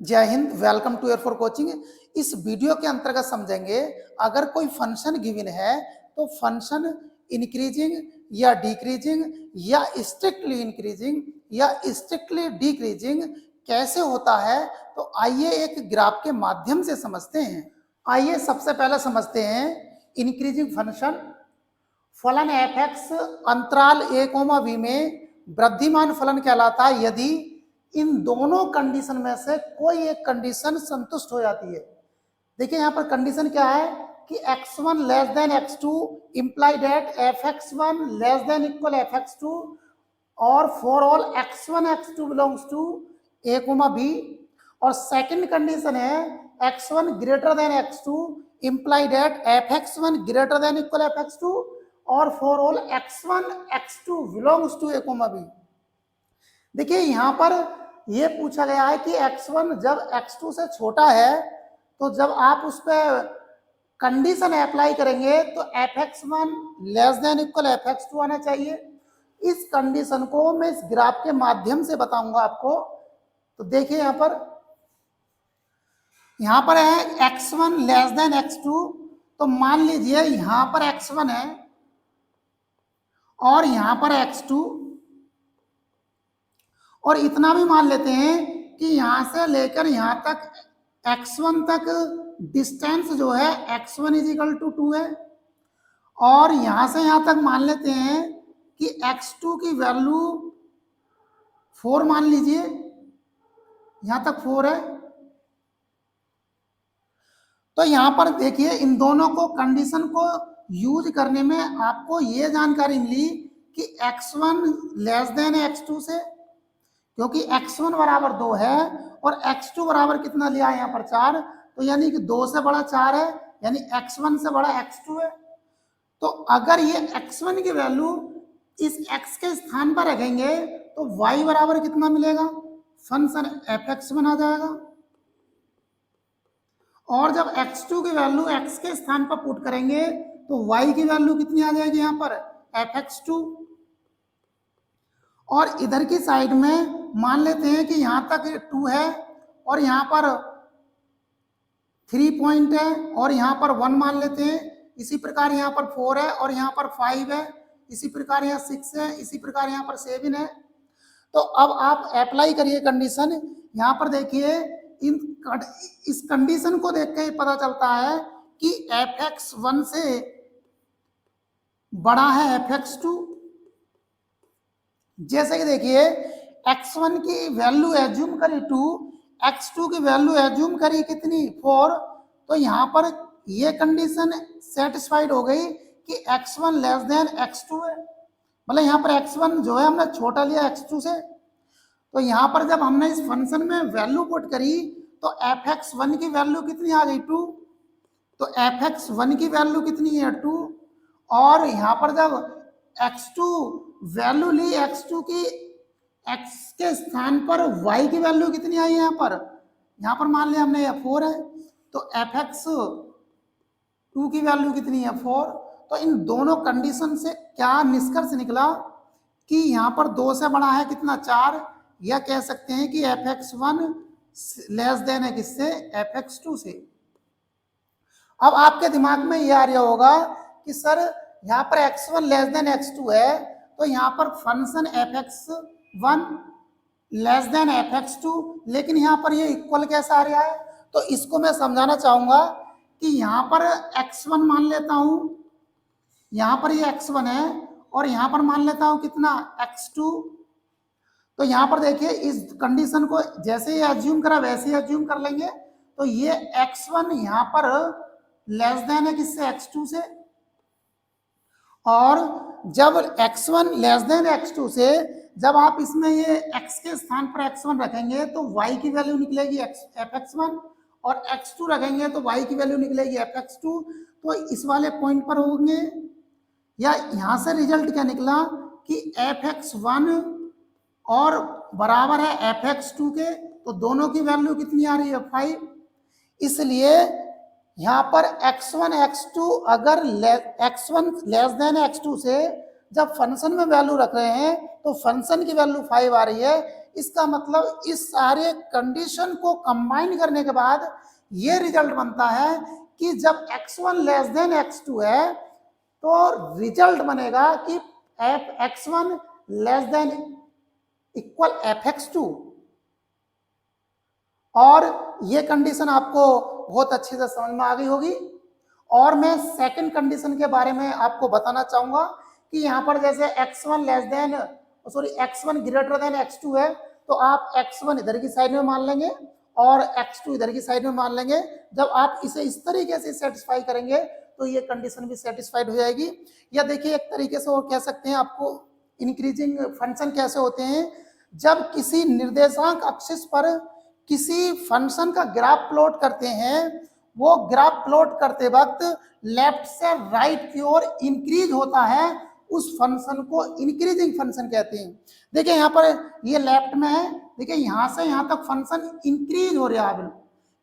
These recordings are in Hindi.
जय Hind, welcome to air for coaching. इस वीडियो के अंतर्गत समझेंगे अगर कोई फंक्शन गिवन है तो फंक्शन इंक्रीजिंग या डिक्रीजिंग या स्ट्रिक्टली इंक्रीजिंग या स्ट्रिक्टली डिक्रीजिंग कैसे होता है। तो आइए एक ग्राफ के माध्यम से समझते हैं। आइए सबसे पहले समझते हैं इंक्रीजिंग फंक्शन। फलन एफ एक्स अंतराल ए कोमा बी में वृद्धिमान फलन कहलाता है यदि इन दोनों कंडीशन में से कोई एक कंडीशन संतुष्ट हो जाती है। देखिए यहाँ पर कंडीशन क्या है कि x1 less than x2 imply that fx1 less than equal fx2 और for all x1 x2 belongs to a comma b। और सेकंड कंडीशन है x1 greater than x2 imply that fx1 greater than equal fx2 और for all x1 x2 belongs to a comma b। देखिए यहाँ पर ये पूछा गया है कि x1 जब x2 से छोटा है तो जब आप उस पर कंडीशन अप्लाई करेंगे तो fx1 less than equal fx2 आना चाहिए। इस कंडीशन को मैं इस ग्राफ के माध्यम से बताऊंगा आपको। तो देखिए यहाँ पर है x1 लेस देन x2। तो मान लीजिए यहाँ पर x1 है और यहाँ पर x2, और इतना भी मान लेते हैं कि यहां से लेकर यहां तक x1 तक डिस्टेंस जो है x1 इज इक्वल टू 2 है। और यहां से यहां तक मान लेते हैं कि x2 की वैल्यू 4 मान लीजिए, यहां तक 4 है। तो यहां पर देखिए इन दोनों को कंडीशन को यूज करने में आपको ये जानकारी मिली कि x1 लेस देन x2 से, क्योंकि x1 बराबर 2 है और x2 बराबर कितना लिया है यहाँ पर 4, तो यानी कि 2 से बड़ा 4 है, यानी x1 से बड़ा x2 है। तो अगर ये x1 की वैल्यू इस x के स्थान पर रखेंगे तो y बराबर कितना मिलेगा, फंक्शन fx1 आ जाएगा। और जब x2 की वैल्यू x के स्थान पर पुट करेंगे तो y की वैल्यू कितनी आ जाएगी यहाँ पर fx2। और इधर की साइड में मान लेते हैं कि यहां तक 2 है और यहां पर 3 पॉइंट है और यहां पर 1 मान लेते हैं। इसी प्रकार यहां पर 4 है और यहां पर 5 है, इसी प्रकार यहां 6 है, इसी प्रकार यहां पर 7 है। तो अब आप अप्लाई करिए कंडीशन। यहां पर देखिए इस कंडीशन को देख के पता चलता है कि fx1 से बड़ा है fx2। जैसे कि देखिए x1 की वैल्यू एज्यूम करी 2, x2 की वैल्यू एज्यूम करी कितनी 4। तो यहां पर ये कंडीशन सेटिस्फाइड हो गई कि x1 लेस देन x2 है। मतलब यहां पर x1 जो है हमने छोटा लिया x2 से। तो यहां पर जब हमने इस फंक्शन में वैल्यू पुट करी तो fx1 की वैल्यू कितनी आ गई 2। तो fx1 की वैल्यू कितनी है 2। और यहां पर जब x2 वैल्यू ली x2 की, x के स्थान पर y की वैल्यू कितनी आई है यहाँ पर मान लिया हमने 4 है। तो fx2 की वैल्यू कितनी है 4। तो इन दोनों कंडीशन से क्या निष्कर्ष निकला कि यहाँ पर 2 से बड़ा है कितना 4, या कह सकते हैं कि fx1 लेस देन है किससे fx2 से। अब आपके दिमाग में ये आ रहा होगा कि सर यहाँ पर x1 लेस देन x2 है तो यहाँ पर function fx1 less than fx2, लेकिन यहाँ पर ये इक्वल कैसा आ रहा है। तो इसको मैं समझाना चाहूंगा कि यहाँ पर x1 मान लेता हूं, यहाँ पर ये x1 है और यहाँ पर मान लेता हूं कितना x2। तो यहाँ पर देखिए इस कंडीशन को जैसे ही एज्यूम करा वैसे ही एज्यूम कर लेंगे। तो ये x1 यहाँ पर लेस देन है किससे x2 से। और जब x1 लेस देन x2 से जब आप इसमें ये x के स्थान पर x1 रखेंगे तो y की वैल्यू निकलेगी fx1 और x2 रखेंगे तो y की वैल्यू निकलेगी fx2। तो इस वाले पॉइंट पर होंगे, या यहां से रिजल्ट क्या निकला कि fx1 और बराबर है fx2 के। तो दोनों की वैल्यू कितनी आ रही है 5। इसलिए यहाँ पर x1 x2 अगर x1 लेस देन x2 से जब फंक्शन में वैल्यू रख रहे हैं तो फंक्शन की वैल्यू 5 आ रही है। इसका मतलब इस सारे कंडीशन को कंबाइन करने के बाद ये रिजल्ट बनता है कि जब x1 लेस देन x2 है तो रिजल्ट बनेगा कि F x1 less than equal fx2। और ये कंडीशन आपको बहुत अच्छे से समझ में आ गई होगी। और मैं सेकंड कंडीशन के बारे में आपको बताना चाहूंगा कि यहाँ पर जैसे x1 less then x1 greater than x2 है तो आप x1 इधर की साइड में मान लेंगे और x2 इधर की साइड में मान लेंगे। जब आप इसे इस तरीके से सेटिस्फाई करेंगे तो ये कंडीशन भी सेटिस्फाइड हो जाएगी। या देखिए एक तरीके से और कह सकते हैं आपको इंक्रीजिंग फंक्शन कैसे होते हैं, जब किसी निर्देशांक अक्ष पर किसी फंक्शन का ग्राफ प्लॉट करते हैं, वो ग्राफ प्लॉट करते वक्त लेफ्ट से राइट की ओर इंक्रीज होता है, उस फंक्शन को इंक्रीजिंग फंक्शन कहते हैं। देखिए यहाँ पर ये लेफ्ट में है, देखिए यहाँ से यहाँ तक फंक्शन इंक्रीज हो रहा है।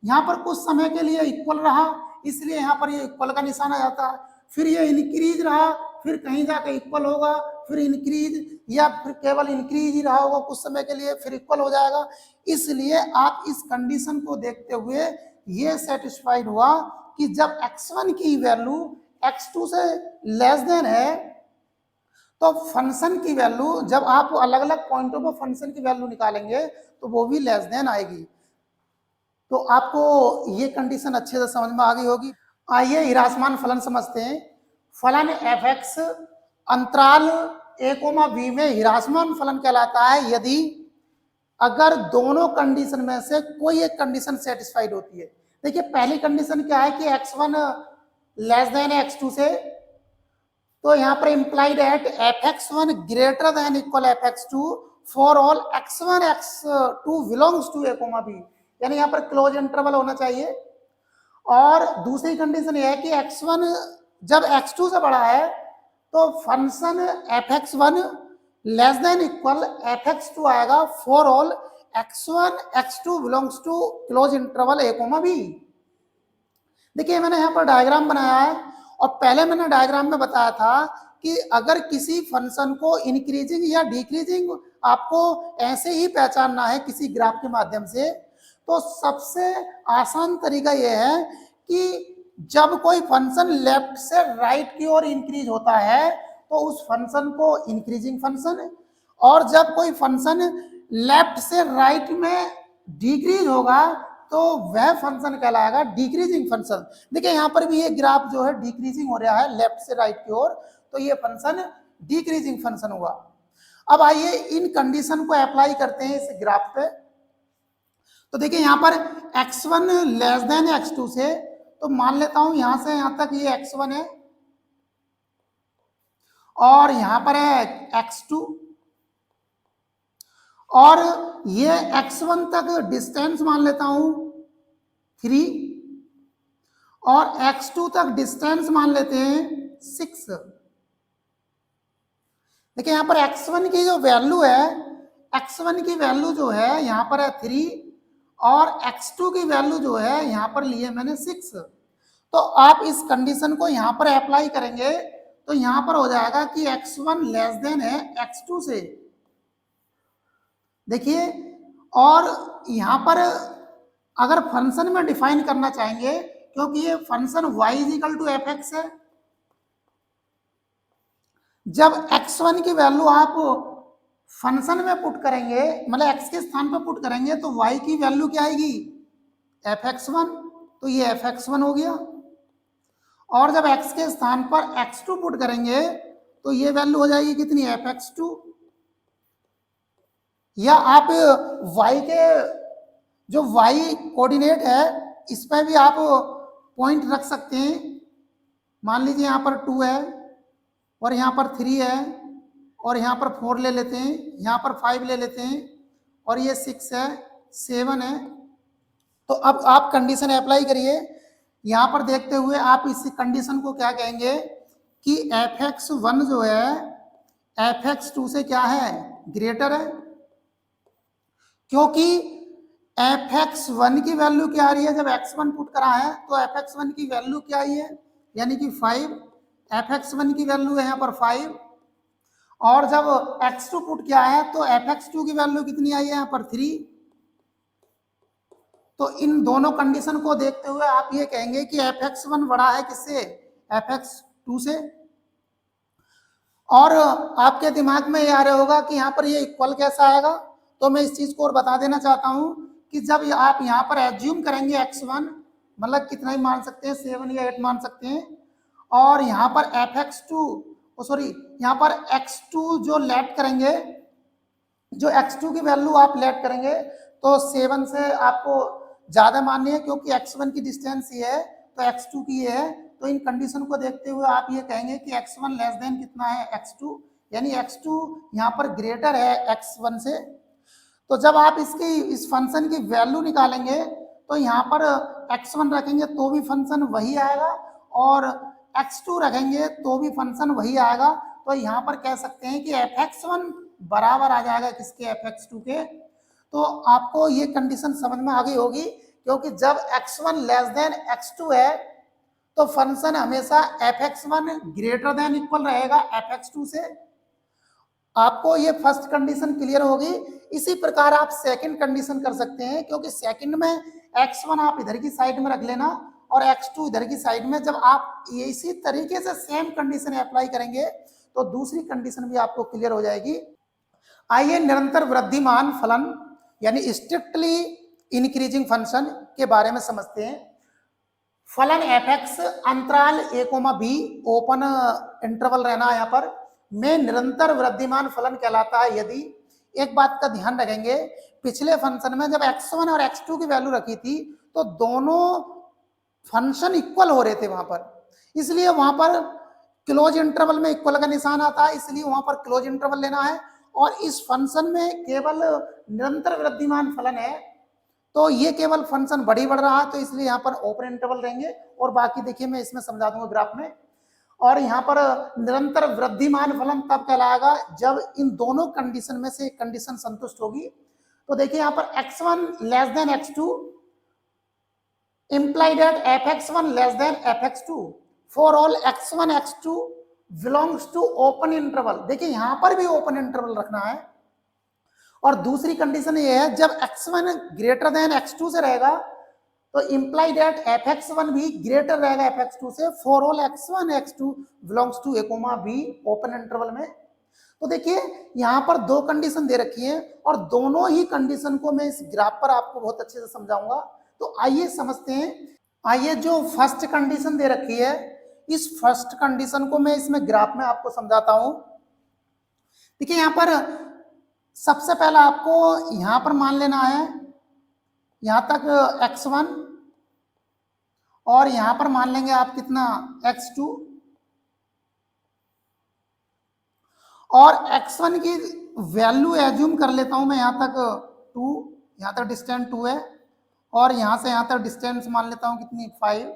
यहाँ पर कुछ समय के लिए इक्वल रहा इसलिए यहाँ पर ये इक्वल का निशान आ जाता है, फिर ये इंक्रीज रहा, फिर कहीं जाकर इक्वल होगा, फिर इंक्रीज या फिर केवल इंक्रीज ही रहा होगा कुछ समय के लिए, फिर इक्वल हो जाएगा। इसलिए आप इस कंडीशन को देखते हुए ये सेटिस्फाइड हुआ कि जब x1 की वैल्यू x2 से लेस देन है तो फंक्शन की वैल्यू, जब आप अलग अलग पॉइंटों पर फंक्शन की वैल्यू निकालेंगे तो वो भी लेस देन आएगी। तो आपको ये कंडीशन अच्छे से समझ में आ गई होगी। आइए हिरासमान फलन समझते हैं। फलन f(x) अंतराल a, b में हिरासमान फलन कहलाता है यदि अगर दोनों कंडीशन में से कोई एक कंडीशन सेटिस्फाइड होती है। देखिए पहली कंडीशन क्या है कि x1 लेस देन x2 से, तो यहाँ पर implied at fx1 greater than equal fx2 for all x1 x2 belongs to a, b, यानी यहाँ पर क्लोज इंटरवल होना चाहिए। और दूसरी कंडीशन यह है कि x1 जब x2 से बड़ा है तो function fx1 less than equal fx2 आएगा for all x1 x2 belongs to close interval a, b। देखिए मैंने यहाँ पर डायग्राम बनाया है और पहले मैंने डायग्राम में बताया था कि अगर किसी फंक्शन को इंक्रीजिंग या डिक्रीजिंग आपको ऐसे ही पहचानना है किसी ग्राफ के माध्यम से, तो सबसे आसान तरीका यह है कि जब कोई फंक्शन लेफ्ट से राइट की ओर इंक्रीज होता है तो उस फंक्शन को इंक्रीजिंग फंक्शन, और जब कोई फंक्शन लेफ्ट से राइट में डिक्रीज होगा तो वह फंक्शन कहलाएगा डिक्रीजिंग फंक्शन। देखिए यहाँ पर भी ये ग्राफ जो है डिक्रीजिंग हो रहा है लेफ्ट से राइट की ओर, तो ये फंक्शन डिक्रीजिंग फंक्शन हुआ। अब आइए इन कंडीशन को अप्लाई करते हैं इस ग्राफ पे। तो देखिए यहाँ पर x1 लेस देन x2 से, तो मान लेता हूं यहां से यहां तक ये x1 है और यहां पर है x2, और ये x1 तक डिस्टेंस मान लेता हूं 3 और x2 तक डिस्टेंस मान लेते हैं 6। देखिए यहां पर x1 की जो वैल्यू है, x1 की वैल्यू जो है यहां पर है 3 और x2 की वैल्यू जो है यहां पर लिए मैंने 6। तो आप इस कंडीशन को यहां पर अप्लाई करेंगे तो यहां पर हो जाएगा कि x1 लेस देन है x2 से। देखिए, और यहां पर अगर फंक्शन में डिफाइन करना चाहेंगे, क्योंकि ये function y equal to fx है, जब x1 की वैल्यू आप फंक्शन में पुट करेंगे, मतलब x के स्थान पर पुट करेंगे, तो y की वैल्यू क्या आएगी fx1, तो ये fx1 हो गया। और जब x के स्थान पर x2 पुट करेंगे तो ये वैल्यू हो जाएगी कितनी fx2, या आप y के जो y कोऑर्डिनेट है इस पर भी आप पॉइंट रख सकते हैं। मान लीजिए यहाँ पर 2 है और यहाँ पर 3 है और यहाँ पर 4 ले लेते हैं, यहाँ पर 5 ले लेते हैं और ये 6 है, 7 है। तो अब आप कंडीशन अप्लाई करिए। यहाँ पर देखते हुए आप इस कंडीशन को क्या कहेंगे कि fx1 जो है fx2 से क्या है ग्रेटर है, क्योंकि fx1 की वैल्यू क्या आ रही है, जब x1 पुट करा है तो fx1 की वैल्यू क्या आई है, यानी कि 5। fx1 की वैल्यू है यहाँ पर 5 और जब x2 पुट किया है तो fx2 की वैल्यू कितनी आई है यहाँ पर 3। तो इन दोनों कंडीशन को देखते हुए आप ये कहेंगे कि fx1 बड़ा है किससे, fx2 से। और आपके दिमाग में ये आ रहा होगा कि यहाँ पर ये इक्वल कैसा आएगा, तो मैं इस चीज को और बता देना चाहता हूँ कि जब आप यहाँ पर एज्यूम करेंगे x1 मतलब कितना ही मान सकते हैं 7 या 8 मान सकते हैं, और यहाँ पर fx2 सॉरी यहाँ पर x2 जो लेट करेंगे, जो x2 की वैल्यू आप लेट करेंगे तो 7 से आपको ज्यादा माननी है क्योंकि x1 की डिस्टेंस ये है तो x2 की ये है। तो इन कंडीशन को देखते हुए आप ये कहेंगे कि x1 लेस देन कितना है x2, यानी x2 यहाँ पर ग्रेटर है x1 से। तो जब आप इसकी इस फंक्शन की वैल्यू निकालेंगे तो यहाँ पर x1 रखेंगे तो भी फंक्शन वही आएगा और x2 रखेंगे तो भी फंक्शन वही आएगा। तो यहाँ पर कह सकते हैं कि fx1 बराबर आ जाएगा किसके, fx2 के। तो आपको ये कंडीशन समझ में आ गई होगी क्योंकि जब x1 लेस देन x2 है तो फंक्शन हमेशा fx1 ग्रेटर देन इक्वल रहेगा fx2 से। आपको ये फर्स्ट कंडीशन क्लियर होगी। इसी प्रकार आप सेकंड कंडीशन कर सकते हैं क्योंकि सेकंड में x1 आप इधर की साइड में रख लेना और x2 इधर की साइड में। जब आप इसी तरीके से सेम कंडीशन अप्लाई करेंगे तो दूसरी कंडीशन भी आपको क्लियर हो जाएगी। आइए निरंतर वृद्धिमान फलन यानी स्ट्रिक्टली इंक्रीजिंग फंक्शन के बारे में समझते हैं। फलन fx अंतराल a, b ओपन इंटरवल रहना यहाँ पर में निरंतर वृद्धिमान फलन कहलाता है यदि, एक बात का ध्यान रखेंगे, पिछले फंक्शन में जब x1 और x2 की वैल्यू रखी थी तो दोनों फंक्शन इक्वल हो रहे थे वहां पर, इसलिए वहां पर क्लोज इंटरवल में इक्वल का निशान आता है, इसलिए वहां पर क्लोज इंटरवल लेना है। और इस फंक्शन में केवल निरंतर वृद्धिमान फलन है तो ये केवल फंक्शन बढ़ रहा है तो इसलिए यहाँ पर ओपन इंटरवल रहेंगे और बाकी देखिए मैं इसमें समझा दूंगा ग्राफ में। और यहाँ पर निरंतर वृद्धिमान फलन तब कहलाएगा जब इन दोनों कंडीशन में से एक कंडीशन संतुष्ट होगी। तो देखिए यहाँ पर x1 less than x2 implied that fx1 less than fx2 for all x1 x2 belongs to open interval। देखिए यहाँ पर भी ओपन इंटरवल रखना है। और दूसरी कंडीशन ये है जब x1 ग्रेटर देन x2 से रहेगा तो इंप्लाई दैट fx1 भी ग्रेटर रहेगा fx2 से for all x1 x2 belongs to a, b open interval में। तो देखिए यहाँ पर दो कंडीशन दे रखी है और दोनों ही कंडीशन को मैं इस ग्राफ पर आपको बहुत अच्छे से समझाऊंगा। तो आइए समझते हैं। आइए जो फर्स्ट कंडीशन दे रखी है इस फर्स्ट कंडीशन को मैं इसमें ग्राफ में आपको समझाता हूं। देखिए यहाँ पर सबसे पहला आपको यहां पर मान लेना है यहां तक x1 और यहां पर मान लेंगे आप कितना x2 और x1 की वैल्यू एज्यूम कर लेता हूं मैं यहां तक 2, यहां तक डिस्टेंस 2 है और यहां से यहां तक डिस्टेंस मान लेता हूं कितनी 5।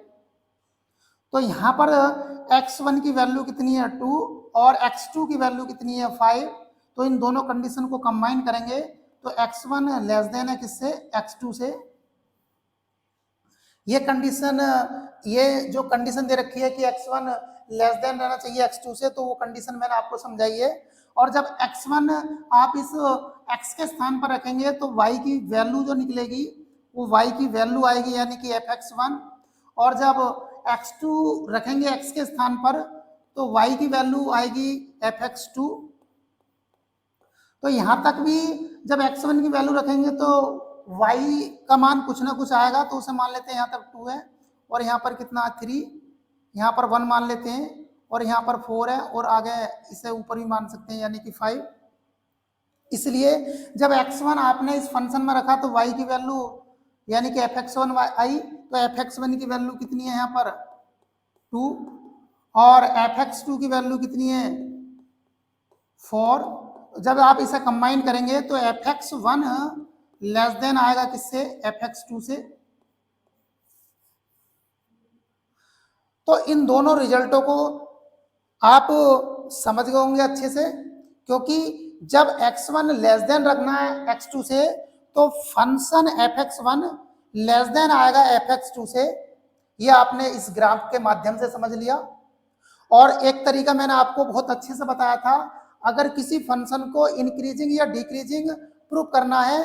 तो यहां पर x1 की वैल्यू कितनी है 2 और x2 की वैल्यू कितनी है 5। तो इन दोनों कंडीशन को कंबाइन करेंगे तो x1 लेस देन है किससे, x2 से। ये कंडीशन, ये जो कंडीशन दे रखी है कि x1 लेस देन रहना चाहिए x2 से, तो वो कंडीशन मैंने आपको समझाई है। और जब x1 आप इस x के स्थान पर रखेंगे तो y की वैल्यू जो निकलेगी वो y की वैल्यू आएगी यानी कि fx1। और जब x2 रखेंगे x के स्थान पर तो y की वैल्यू आएगी fx2। तो यहां तक भी जब x1 की वैल्यू रखेंगे तो y का मान कुछ ना कुछ आएगा, तो उसे मान लेते हैं यहाँ तक 2 है और यहाँ पर कितना 3, यहाँ पर 1 मान लेते हैं और यहाँ पर 4 है और आगे इसे ऊपर भी मान सकते हैं यानी कि 5। इसलिए जब x1 आपने इस फंक्शन में रखा तो y की वैल्यू यानी कि fx1 आई, तो fx1 की वैल्यू कितनी है यहाँ पर 2 और fx2 की वैल्यू कितनी है 4। जब आप इसे कंबाइन करेंगे तो fx1 लेस देन आएगा किससे, fx2 से। तो इन दोनों रिजल्टों को आप समझ गए होंगे अच्छे से, क्योंकि जब x1 लेस देन रखना है x2 से तो फंक्शन fx1 लेस देन आएगा fx2 से। ये आपने इस ग्राफ के माध्यम से समझ लिया। और एक तरीका मैंने आपको बहुत अच्छे से बताया था, अगर किसी फंक्शन को इंक्रीजिंग या डिक्रीजिंग प्रूव करना है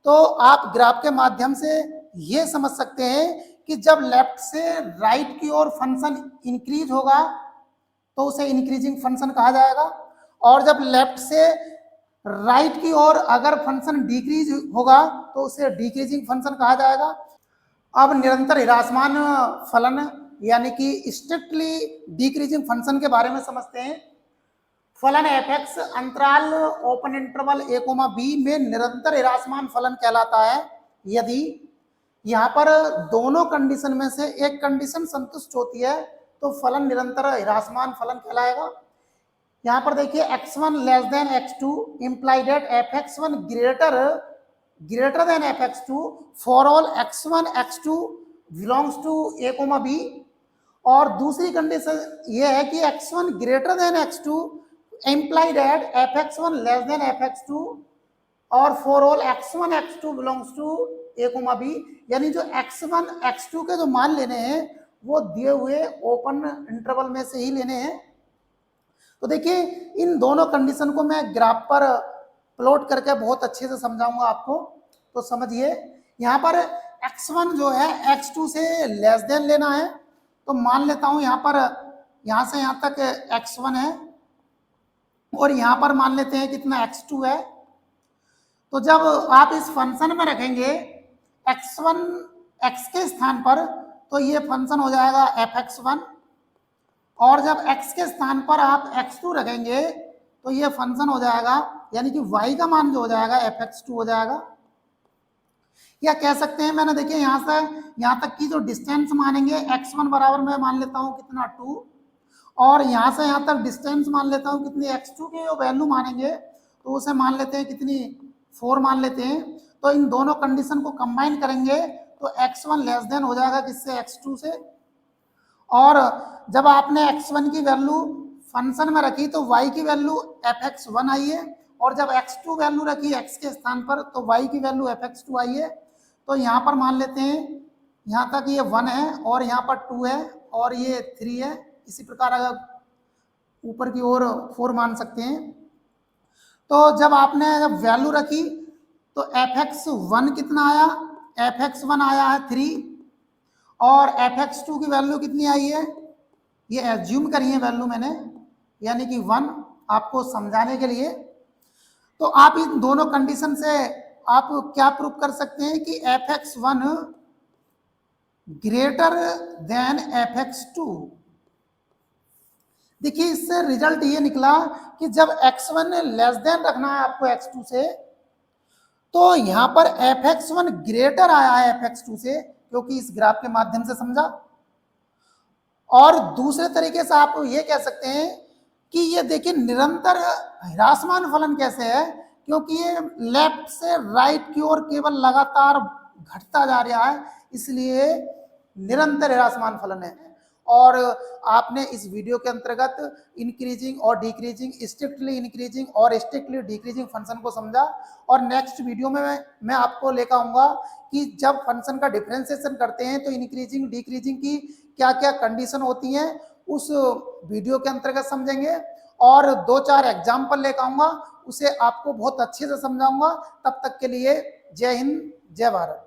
तो आप ग्राफ के माध्यम से ये समझ सकते हैं कि जब लेफ्ट से राइट की ओर फंक्शन इंक्रीज होगा तो उसे इंक्रीजिंग फंक्शन कहा जाएगा, और जब लेफ्ट से राइट की ओर अगर फंक्शन डिक्रीज होगा तो उसे डिक्रीजिंग फंक्शन कहा जाएगा। अब निरंतर ह्रासमान फलन यानी कि स्ट्रिक्टली डिक्रीजिंग फंक्शन के बारे में समझते हैं। फलन एफ एक्स अंतराल ओपन इंटरवल ए कोमा बी में निरंतर ह्रासमान फलन कहलाता है यदि यहाँ पर दोनों कंडीशन में से एक कंडीशन संतुष्ट होती है तो फलन निरंतर ह्रासमान फलन कहलाएगा। यहाँ पर देखिए x1 less than x2 imply that fx1 greater than fx2 for all x1 x2 belongs to a comma b, और दूसरी कंडीशन ये है कि x1 greater than x2 imply that fx1 less than fx2 और for all x1 x2 belongs to a comma b, यानी जो x1 x2 के जो मान लेने हैं वो दिए हुए ओपन इंटरवल में से ही लेने हैं। तो देखिए इन दोनों कंडीशन को मैं ग्राफ पर प्लॉट करके बहुत अच्छे से समझाऊंगा आपको, तो समझिए। यहाँ पर x1 जो है x2 से लेस देन लेना है, तो मान लेता हूं यहाँ पर यहाँ से यहाँ तक x1 है और यहाँ पर मान लेते हैं कितना x2 है। तो जब आप इस फंक्शन में रखेंगे x1 x के स्थान पर तो ये फंक्शन हो जाएगा fx1, और जब x के स्थान पर आप x2 रखेंगे तो ये फंक्शन हो जाएगा यानी कि y का मान जो हो जाएगा fx2 हो जाएगा। या कह सकते हैं मैंने देखिए यहाँ से यहाँ तक की जो डिस्टेंस मानेंगे x1 बराबर मैं मान लेता हूँ कितना 2, और यहाँ से यहाँ तक डिस्टेंस मान लेता हूँ कितनी x2 की जो वैल्यू मानेंगे तो उसे मान लेते हैं कितनी 4 मान लेते हैं। तो इन दोनों कंडीशन को कंबाइन करेंगे तो x1 लेस देन हो जाएगा किससे x2 से, और जब आपने x1 की वैल्यू फंक्शन में रखी तो y की वैल्यू fx1 आई है, और जब x2 वैल्यू रखी x के स्थान पर तो y की वैल्यू fx2 आई है। तो यहाँ पर मान लेते हैं यहाँ तक ये 1 है और यहाँ पर 2 है और ये 3 है, इसी प्रकार अगर ऊपर की ओर 4 मान सकते हैं। तो जब आपने जब वैल्यू रखी तो fx1 कितना आया, fx1 आया है 3, और fx2 की वैल्यू कितनी आई है, ये एज्यूम करिए वैल्यू मैंने यानी कि 1 आपको समझाने के लिए। तो आप इन दोनों कंडीशन से आप क्या प्रूव कर सकते हैं कि fx1 ग्रेटर देन fx2। देखिए इससे रिजल्ट ये निकला कि जब x1 लेस देन रखना है आपको x2 से तो यहाँ पर fx1 ग्रेटर आया है fx2 से, क्योंकि इस ग्राफ के माध्यम से समझा। और दूसरे तरीके से आप ये कह सकते हैं कि ये देखिए निरंतर ह्रासमान फलन कैसे है, क्योंकि ये लेफ्ट से राइट की ओर केवल लगातार घटता जा रहा है, इसलिए निरंतर ह्रासमान फलन है। और आपने इस वीडियो के अंतर्गत इंक्रीजिंग और डिक्रीजिंग, स्ट्रिक्टली इंक्रीजिंग और स्ट्रिक्टली डिक्रीजिंग फंक्शन को समझा। और नेक्स्ट वीडियो में मैं आपको लेकर आऊंगा कि जब फंक्शन का डिफरेंशिएशन करते हैं तो इंक्रीजिंग डिक्रीजिंग की क्या क्या कंडीशन होती हैं, उस वीडियो के अंतर्गत समझेंगे। और 2-4 एग्जाम्पल लेकर आऊंगा, उसे आपको बहुत अच्छे से समझाऊंगा। तब तक के लिए जय हिंद, जय भारत।